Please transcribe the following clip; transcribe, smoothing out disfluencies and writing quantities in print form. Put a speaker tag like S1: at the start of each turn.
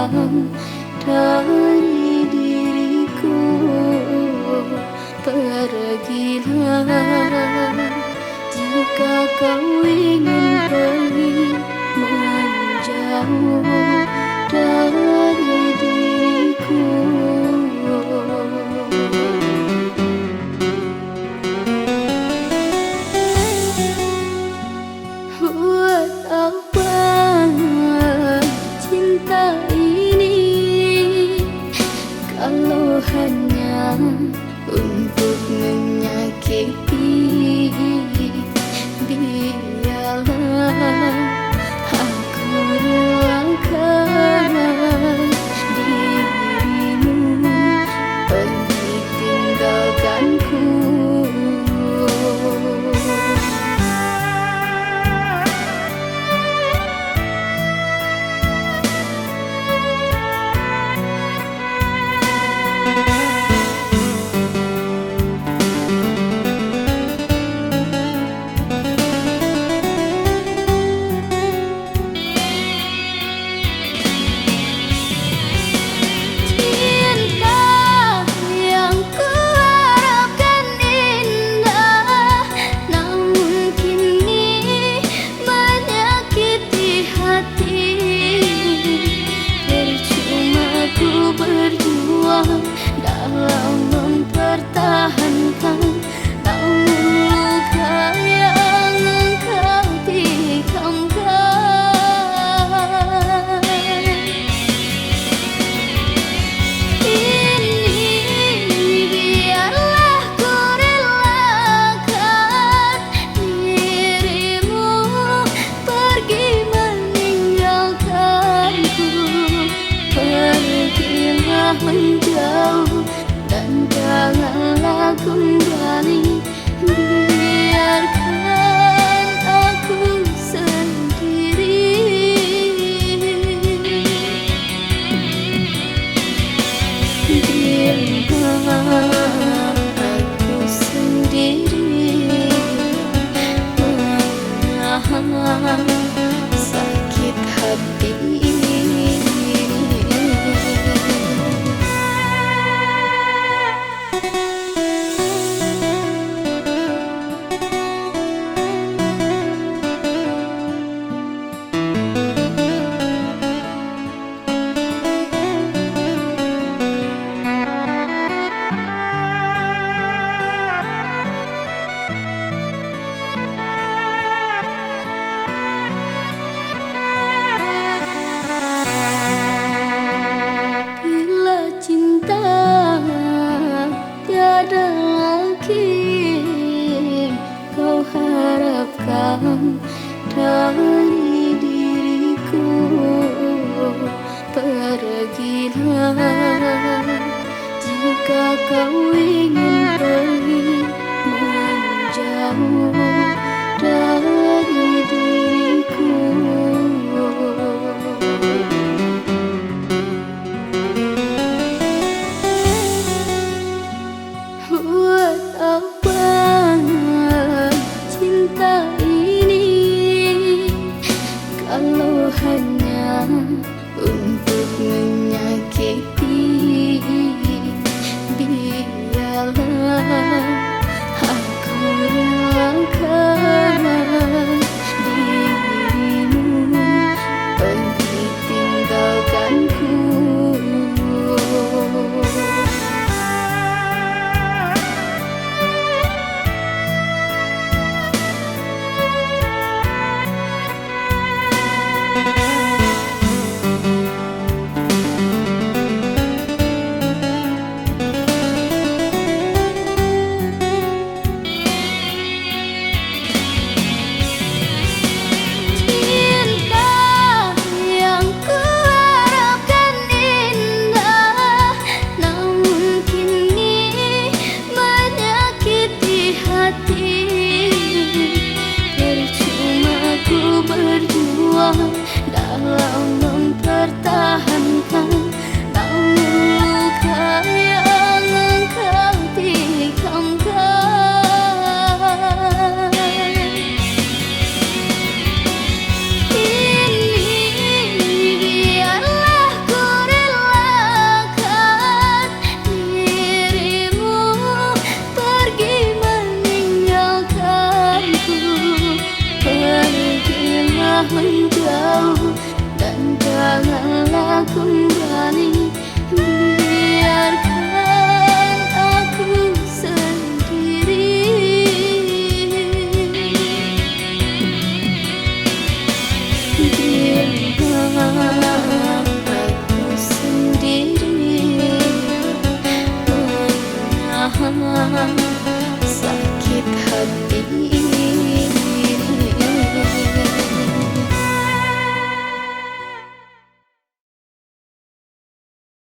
S1: hilang dari diriku. Pergilah jika kau ingin pergi menjauh dari diriku. Buat apa cinta ini kalau hanya untuk menyakiti? Biarlah aku relakan dirimu pergi tinggalkanku. Dalam mempertahankan namun luka yang engkau tikamkan. Ini biarlah ku relakan dirimu pergi meninggalkanku. Pergilah menjauh dan janganlah kembali, biarkan aku sendiri. Biarkan aku sendiri menahan sakit hati. Tiada lagi kau harapkan dari diriku. Pergilah jika kau ingin pergi menjauh dari diriku. Buat apa cinta ini kalau hanya untuk menyakiti? Biarlah aku relakan menjauh dan janganlah kembali. Biarkan aku sendiri. Biarkan aku sendiri menahan